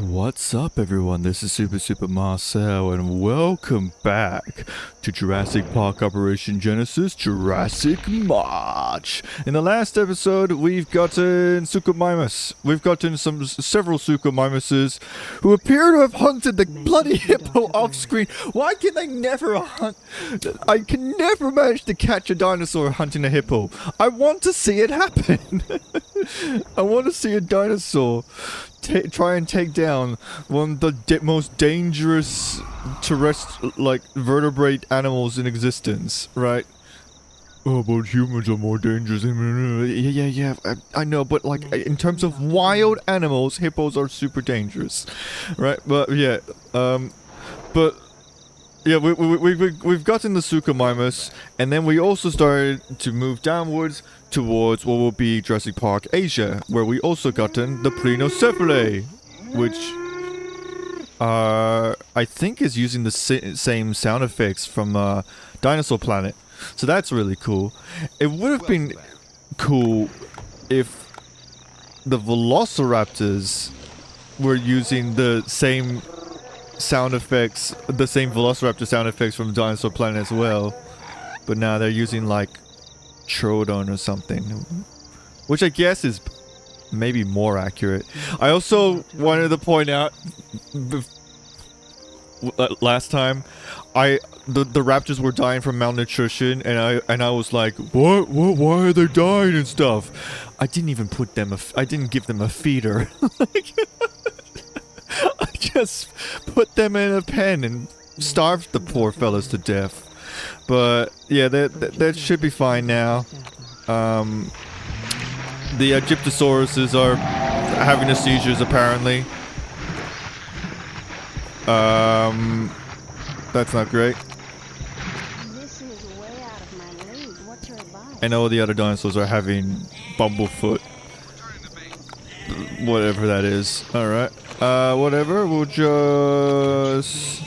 What's up, everyone? This is Super Marcel, and welcome back to Jurassic Park Operation Genesis Jurassic March. In the last episode, we've gotten Suchomimus. We've gotten several Suchomimuses who appear to have hunted the bloody hippo off screen. Why can they never hunt? I can never manage to catch a dinosaur hunting a hippo. I want to see it happen. I want to see a dinosaur try and take down one of the most dangerous vertebrate animals in existence, right? Oh, but humans are more dangerous. Yeah, I know, but like in terms of wild animals, hippos are super dangerous, right? But yeah, we've gotten the Suchomimus, and then we also started to move downwards towards what will be Jurassic Park Asia, where we also gotten the Plenocephale, which I think is using the same sound effects from Dinosaur Planet. So that's really cool. It would have been cool if the Velociraptors were using the same sound effects, the same Velociraptor sound effects from Dinosaur Planet as well. But now they're using like Troodon or something, which I guess is maybe more accurate. I also wanted to point out last time the raptors were dying from malnutrition, and I was like, what why are they dying and stuff? I didn't even put them I didn't give them a feeder. I just put them in a pen and starved the poor fellas to death. But yeah, that should be fine now. The Egyptosauruses are having the seizures apparently. That's not great. And all the other dinosaurs are having bumblefoot. Whatever that is. Alright. Whatever. We'll just...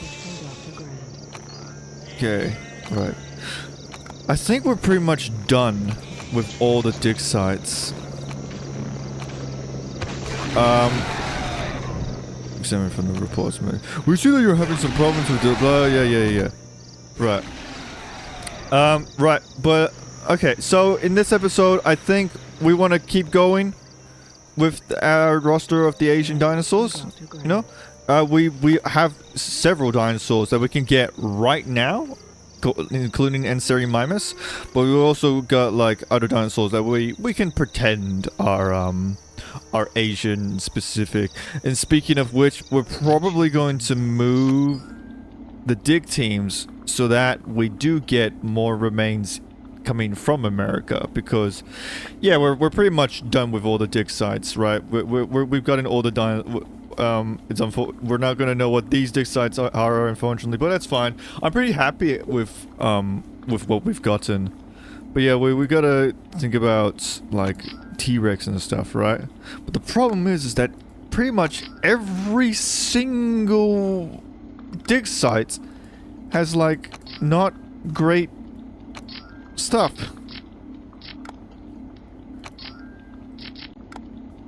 Okay. Right. I think we're pretty much done with all the dig sites. Examine from the reports, man. We see that you're having some problems with the blah. Yeah. Right. Right. But okay. So in this episode, I think we want to keep going with our roster of the Asian dinosaurs. You know, we have several dinosaurs that we can get right now, including Enserimimus, but we also got like other dinosaurs that we can pretend are Asian specific. And speaking of which, we're probably going to move the dig teams so that we do get more remains coming from America, because yeah, we're pretty much done with all the dig sites, right? We've gotten all the we're not gonna know what these dig sites are, unfortunately, but that's fine. I'm pretty happy with what we've gotten. But yeah, we gotta think about like T-Rex and stuff, right? But the problem is that pretty much every single dig site has like not great stuff.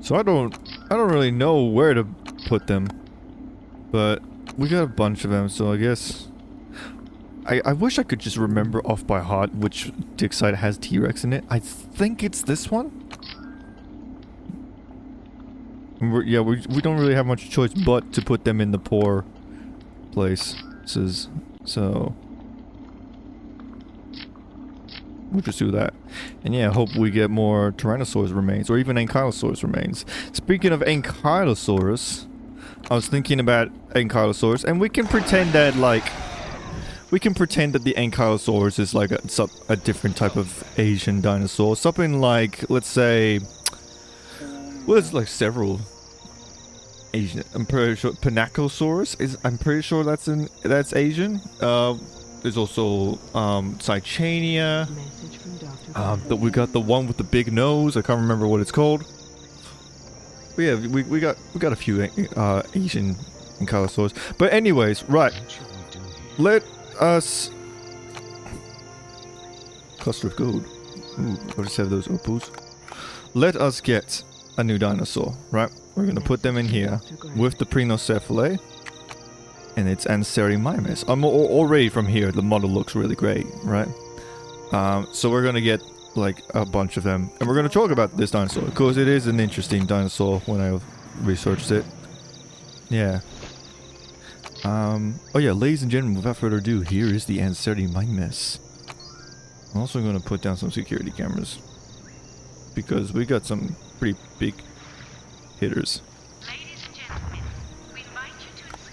So I don't really know where to put them, but we got a bunch of them, so I guess I wish I could just remember off by heart which dig site has T-Rex in it. I think it's this one. We don't really have much choice but to put them in the poor places, so we'll just do that. And yeah, hope we get more Tyrannosaurus remains, or even Ankylosaurus remains. Speaking of Ankylosaurus, I was thinking about Ankylosaurus, and we can pretend that the Ankylosaurus is like a different type of Asian dinosaur. Something like, let's say, well, there's like several Asian. I'm pretty sure Panacosaurus is. I'm pretty sure that's Asian. There's also Cychania. We got the one with the big nose. I can't remember what it's called. But yeah, we got a few Asian Ankylosaurus. But anyways, right. Let us cluster of gold. Ooh, I'll just have those opals. Let us get a new dinosaur, right? We're gonna put them in here with the Prenocephalae. And it's Anserimimus. Already from here, the model looks really great, right? So we're gonna get like a bunch of them, and we're gonna talk about this dinosaur because it is an interesting dinosaur when I researched it. Yeah. Oh yeah, ladies and gentlemen, without further ado, here is the Anserimimus. I'm also gonna put down some security cameras because we got some pretty big hitters.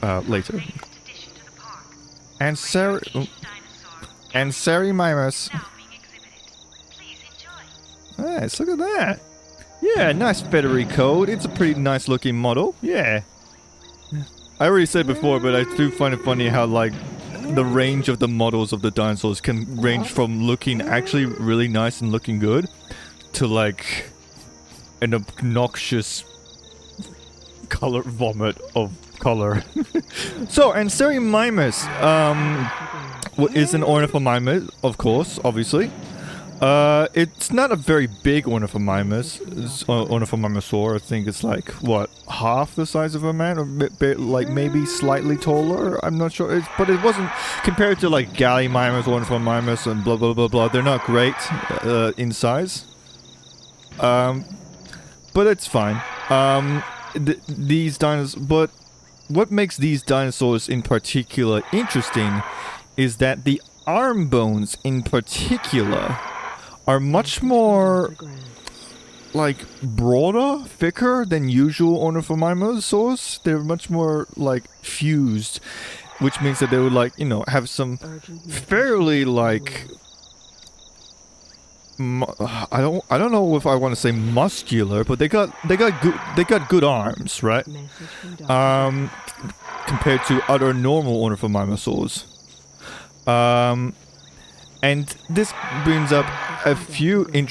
Later. Anserimimus. Nice, look at that. Yeah, nice feathery coat. It's a pretty nice looking model. Yeah. I already said before, but I do find it funny how, like, the range of the models of the dinosaurs can range from looking actually really nice and looking good to, like, an obnoxious color vomit of color. So, Anserimimus is an ornithomimus, of course, obviously. It's not a very big ornithomimosaur. I think it's like, what, half the size of a man? Or like maybe slightly taller? I'm not sure. But it wasn't, compared to like Gallimimus, ornithomimus, and blah blah blah blah, they're not great in size. But it's fine. These dinosaurs, but what makes these dinosaurs in particular interesting is that the arm bones in particular are much more, like, broader, thicker than usual ornithomimosaurs. They're much more, like, fused, which means that they would, like, you know, have some fairly, like, I don't know if I want to say muscular, but they got good arms, right? Compared to other normal ornithomimosaurs. And this brings up a few I'm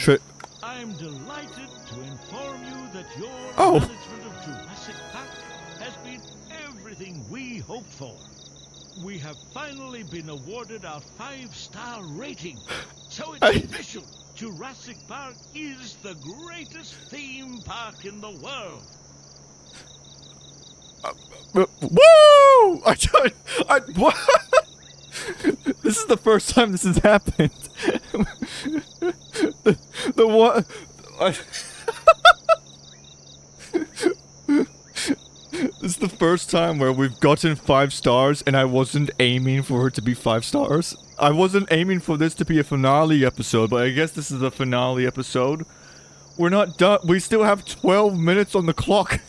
delighted to inform you that your management of Jurassic Park has been everything we hoped for. We have finally been awarded our 5-star rating. So it's official. Jurassic Park is the greatest theme park in the world. Woo! What? This is the first time this has happened. the what? This is the first time where we've gotten 5 stars and I wasn't aiming for it to be 5 stars. I wasn't aiming for this to be a finale episode, but I guess this is a finale episode. We're not done. We still have 12 minutes on the clock.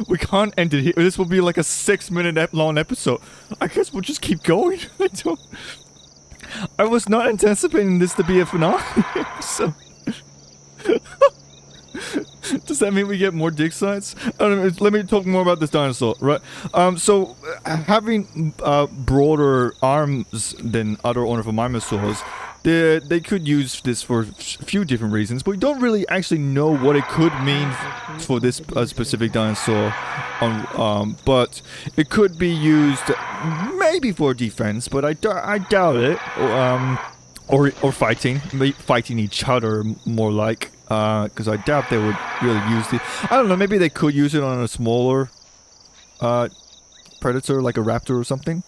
We can't end it here. This will be like a 6-minute long episode. I guess we'll just keep going. I was not anticipating this to be a finale episode. Does that mean we get more dig sites? I don't know, let me talk more about this dinosaur, right? So having broader arms than other ornithomimosaurs, they could use this for a few different reasons, but we don't really actually know what it could mean for this specific dinosaur. But it could be used maybe for defense, but I doubt it. Or fighting each other more like. Because I doubt they would really use it. I don't know, maybe they could use it on a smaller predator, like a raptor or something.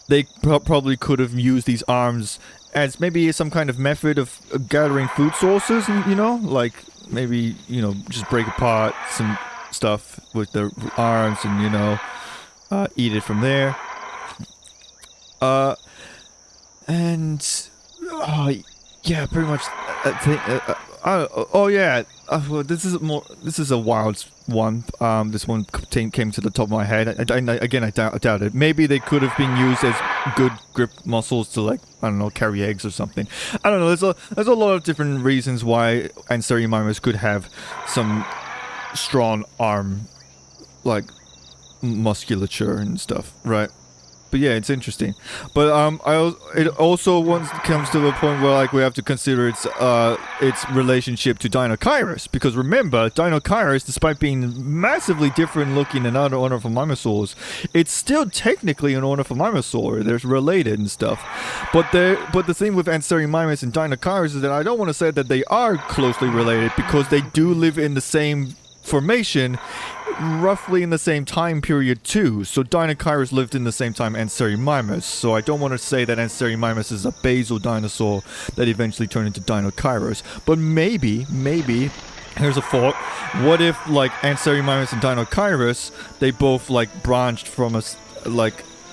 They probably could have used these arms as maybe some kind of method of gathering food sources, you know? Like, maybe, you know, just break apart some stuff with their arms and, you know, eat it from there. Yeah, pretty much. Well, this is a wild one. This one came to the top of my head. I doubt it. Maybe they could have been used as good grip muscles to, like, I don't know, carry eggs or something. I don't know. There's a lot of different reasons why Anserimimus could have some strong arm, like, musculature and stuff, right? But yeah, it's interesting. But it also once comes to the point where like we have to consider its relationship to Deinocheirus, because remember, Deinocheirus, despite being massively different looking than other ornithomimosaurs, it's still technically an ornithomimosaur. They're related and stuff. But the thing with Anserimimus and Deinocheirus is that I don't want to say that they are closely related, because they do live in the same formation, roughly in the same time period too. So Deinocheirus lived in the same time Anserimimus. So I don't want to say that Anserimimus is a basal dinosaur that eventually turned into Deinocheirus. But maybe, here's a thought. What if like Anserimimus and Deinocheirus, they both like branched from a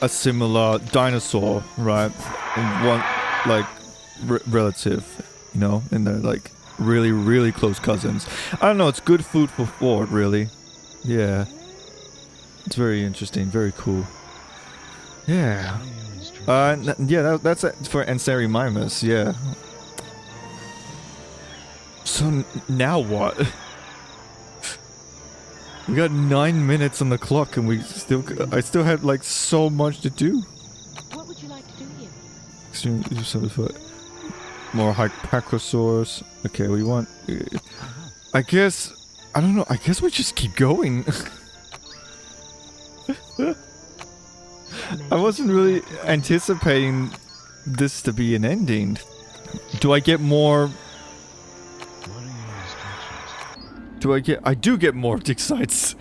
similar dinosaur, right? And one like relative, you know, and they're like really, really close cousins. I don't know, it's good food for thought, really. Yeah. It's very interesting, very cool. Yeah. Yeah, that's it for Anserimimus, yeah. So now what? We got 9 minutes on the clock and I still had like so much to do. What would you like to do here? Extreme 7 foot. More Hypacrosaurs. Okay, we want... I guess... I don't know. I guess we just keep going. I wasn't really anticipating this to be an ending. Do I get more... I do get more dig sites.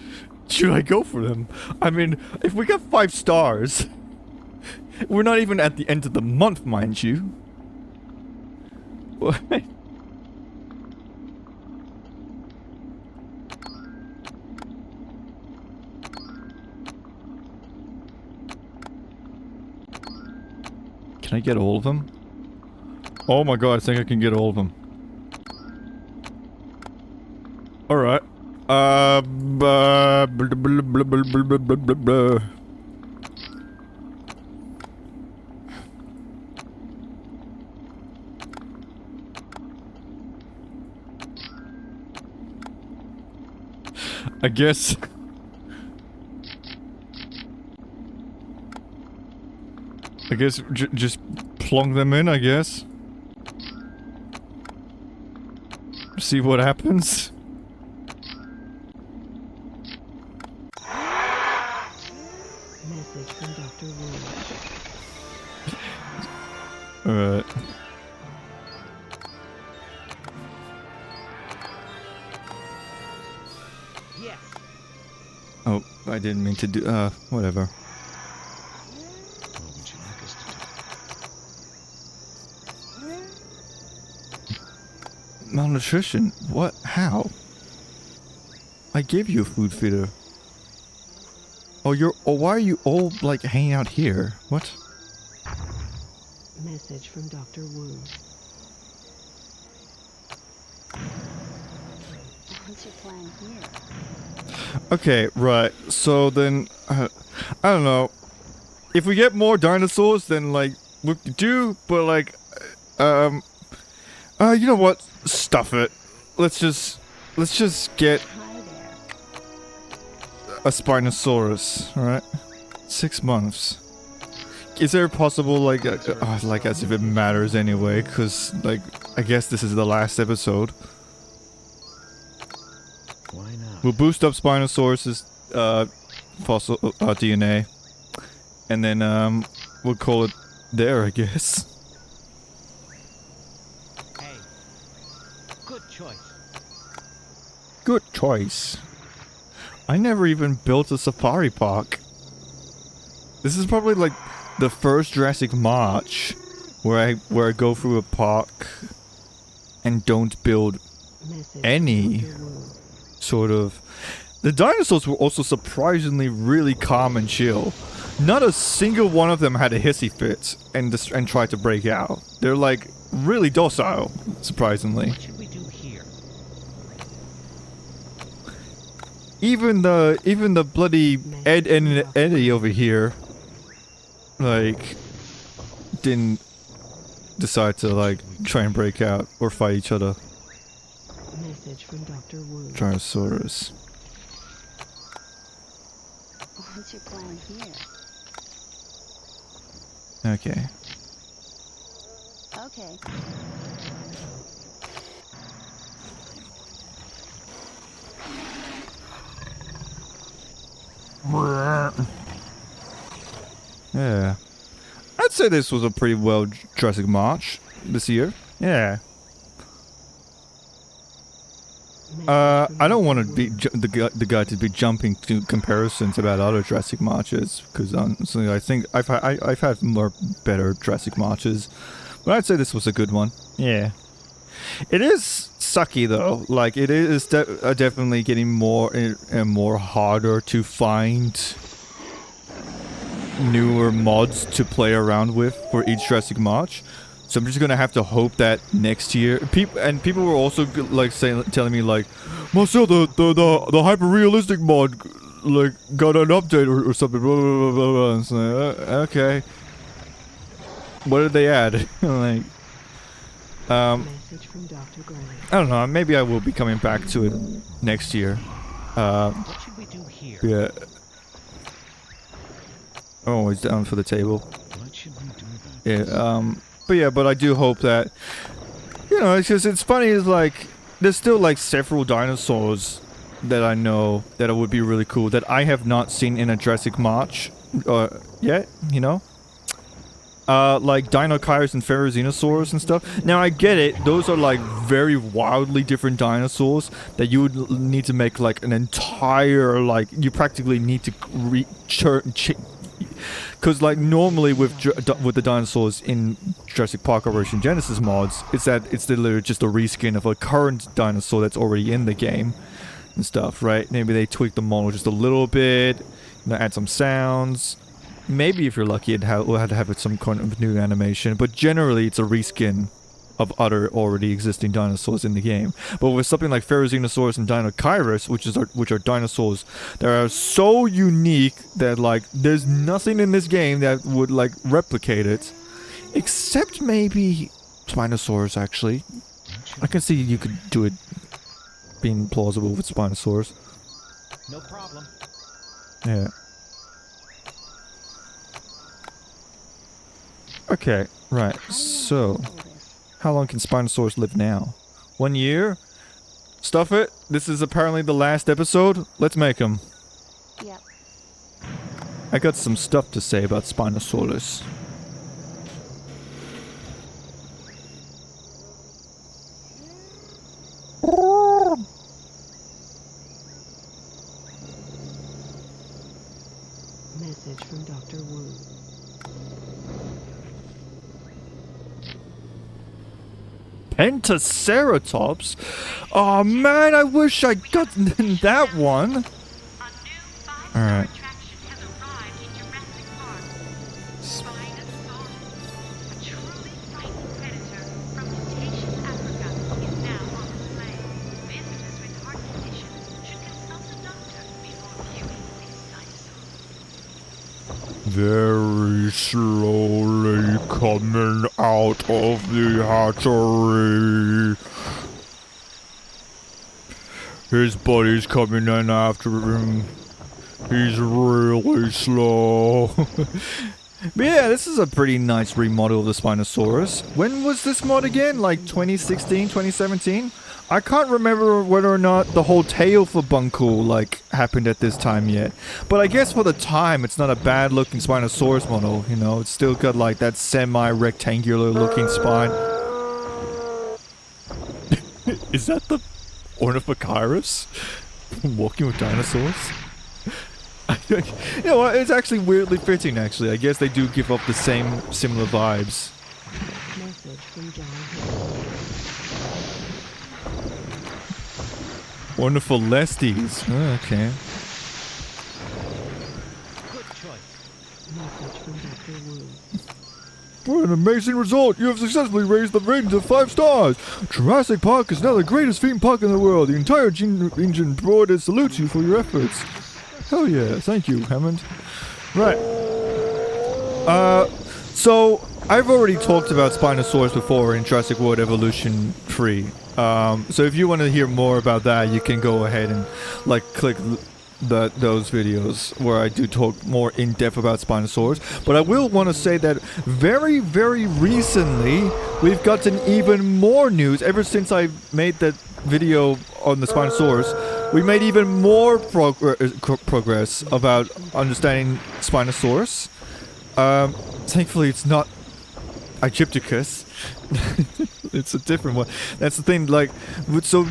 Should I go for them? I mean, if we got 5 stars... We're not even at the end of the month, mind you. What? Can I get all of them? Oh my god, I think I can get all of them. Alright. I guess... just plonk them in, I guess. See what happens. Message from Dr. Wu. Alright. Yes. Oh, I didn't mean to do, whatever. What would you like us to do? Malnutrition? What? How? I gave you a food feeder. Oh, why are you all, like, hanging out here? What? Message from Dr. Wu. What's your plan here? Okay, right. So then, I don't know. If we get more dinosaurs, then, like, we do, but, like, you know what? Stuff it. Let's just get Hi there. a Spinosaurus, alright? 6 months. Is there possible, like, like as if it matters anyway, because, like, I guess this is the last episode. Why not? We'll boost up Spinosaurus's, fossil, DNA. And then, we'll call it there, I guess. Hey. Good choice. Good choice. I never even built a safari park. This is probably like the first Jurassic March where I go through a park and don't build Message any from Dr. Wu. sort of... The dinosaurs were also surprisingly really calm and chill. Not a single one of them had a hissy fit and tried to break out. They're like really docile, surprisingly. What should we do here? Even the bloody Ed and Eddie over here, like, didn't decide to like try and break out or fight each other. Message from Dr. Wu. Tyrannosaurus. What's your plan here? Okay. Okay. Yeah. I'd say this was a pretty well Jurassic March this year. Yeah. I don't want to be the guy to be jumping to comparisons about other Jurassic Marches, because honestly, I think I've had more better Jurassic Marches, but I'd say this was a good one. Yeah. It is sucky though. Like it is definitely getting more and more harder to find newer mods to play around with for each Jurassic March. So I'm just gonna have to hope that next year, people were also like telling me like, Marcel, the hyper realistic mod like got an update or something. Blah, blah, blah, blah, blah. And it's like, okay, what did they add? Like, Message from Dr. Gray. I don't know. Maybe I will be coming back to it next year. What should we do here? Yeah. Oh, he's down for the table. What should we do about Yeah. But I do hope that, you know, it's just, it's funny, is like, there's still like several dinosaurs that I know that would be really cool that I have not seen in a Jurassic March yet, you know? Like Dinochirus and Ferrozinosaurus and stuff. Now I get it, those are like very wildly different dinosaurs that you would need to make like an entire, like, you practically need to because like normally with the dinosaurs in Jurassic Park Operation Genesis mods, it's literally just a reskin of a current dinosaur that's already in the game and stuff, right? Maybe they tweak the model just a little bit, you know, add some sounds. Maybe if you're lucky, we'll have to have some kind of new animation, but generally it's a reskin of other already existing dinosaurs in the game. But with something like Ferrozinosaurus and Dinochirus, which are dinosaurs that are so unique that like there's nothing in this game that would like replicate it, except maybe Spinosaurus. Actually, I can see you could do it being plausible with Spinosaurus. No problem. Yeah. Okay, right. So, how long can Spinosaurus live now? 1 year? Stuff it. This is apparently the last episode. Let's make him. Yep. I got some stuff to say about Spinosaurus. Message from Dr. Wu. Pentaceratops? Oh man, I wish I'd gotten that one. Alright. Very slowly coming out of the hatchery. His buddy's coming in after him. He's really slow. But yeah, this is a pretty nice remodel of the Spinosaurus. When was this mod again? Like 2016, 2017? I can't remember whether or not the whole tail for Bunkle, like, happened at this time yet. But I guess for the time, it's not a bad looking Spinosaurus model, you know? It's still got, like, that semi-rectangular looking spine. Is that the Ornithochirus? Walking with dinosaurs? You know what, it's actually weirdly fitting, actually. I guess they do give off the same, similar vibes. Message from John. Wonderful Lesties. Oh, okay. Good choice. Message from Dr. Wu. What an amazing result! You have successfully raised the rating to 5 stars! Jurassic Park is now the greatest theme park in the world. The entire engine board salutes you for your efforts. Hell yeah, thank you, Hammond. Right. So, I've already talked about Spinosaurus before in Jurassic World Evolution 3. So if you want to hear more about that, you can go ahead and, like, click those videos where I do talk more in depth about Spinosaurus. But I will want to say that very, very recently we've gotten even more news. Ever since I made that video on the Spinosaurus, we made even more progress about understanding Spinosaurus. Thankfully, it's not Egypticus. It's a different one. That's the thing, like, so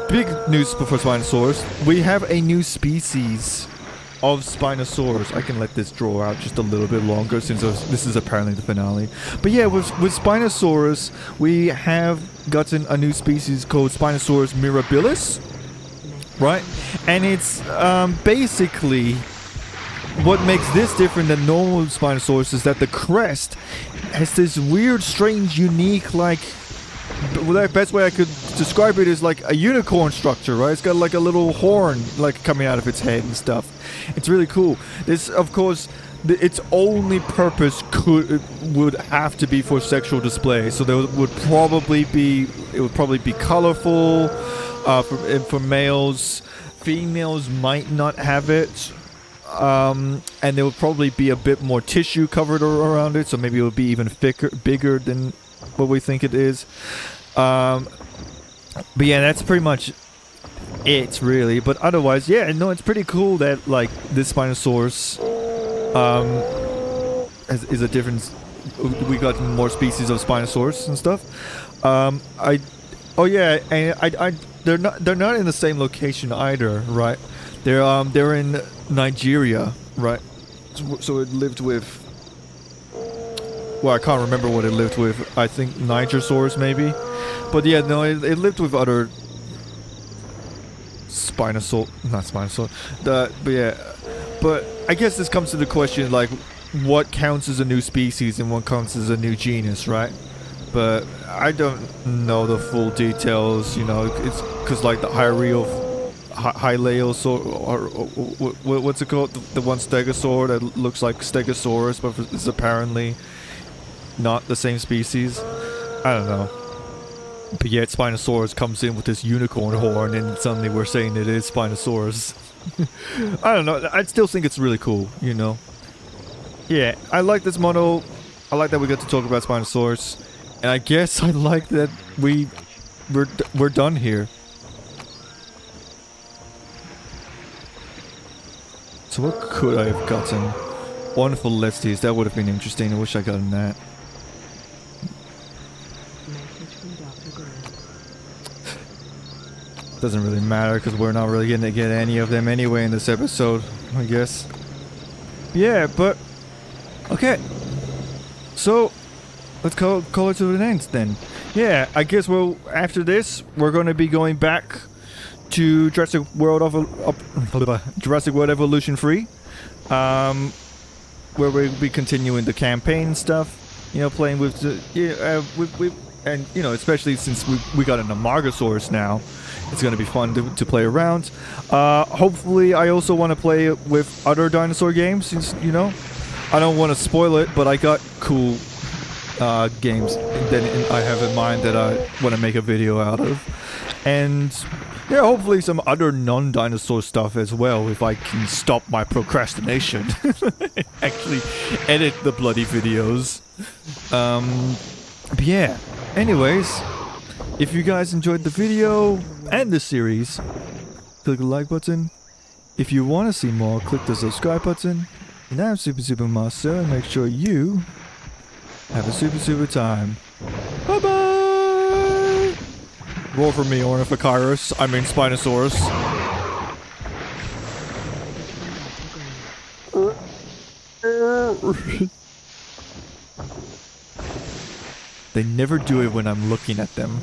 big news for Spinosaurus. We have a new species of Spinosaurus. I can let this draw out just a little bit longer since this is apparently the finale. But yeah, with Spinosaurus, we have gotten a new species called Spinosaurus mirabilis, right? And it's basically what makes this different than normal Spinosaurus is that the crest has this weird, strange, unique, like, the best way I could describe it is like a unicorn structure, right? It's got like a little horn like coming out of its head and stuff. It's really cool. This, of course, its only purpose would have to be for sexual display. So there would probably be colorful for males. Females might not have it. And there would probably be a bit more tissue covered around it, so maybe it would be even bigger than what we think it is. But yeah, that's pretty much it, really. But otherwise, yeah, no, it's pretty cool that like this Spinosaurus is a different. We got more species of Spinosaurus and stuff. They're not in the same location either, right? They're in Nigeria, right? So it lived with. Well, I can't remember what it lived with. I think Nigersaurus, maybe. But yeah, no, it lived with other not Spinosaur. But yeah, but I guess this comes to the question, like, what counts as a new species and what counts as a new genus, right? But I don't know the full details, you know. It's because like the Hylaeosaur, or what's it called? The one Stegosaur that looks like Stegosaurus, but it's apparently not the same species. I don't know. But yet Spinosaurus comes in with this unicorn horn and suddenly we're saying it is Spinosaurus. I don't know. I still think it's really cool, you know. Yeah, I like this model. I like that we got to talk about Spinosaurus. And I guess I like that we're done here. So what could I have gotten? Wonderful Lesties, that would have been interesting. I wish I gotten that. Doesn't really matter because we're not really going to get any of them anyway in this episode, I guess. Yeah, but okay. So let's call it to an end then. Yeah, I guess after this we're going to be going back to Jurassic World Evolution 3, where we'll be continuing the campaign stuff. You know, playing with and you know, especially since we got an Amargasaurus now. It's going to be fun to play around. Hopefully, I also want to play with other dinosaur games, since, you know, I don't want to spoil it, but I got cool games that I have in mind that I want to make a video out of. And yeah, hopefully some other non-dinosaur stuff as well, if I can stop my procrastination. Actually edit the bloody videos. But yeah, anyways, if you guys enjoyed the video and the series, click the like button. If you want to see more, click the subscribe button. And I'm Super Master, and make sure you have a super time. Bye bye! Roll for me, Ornithocyrus. I mean Spinosaurus. They never do it when I'm looking at them.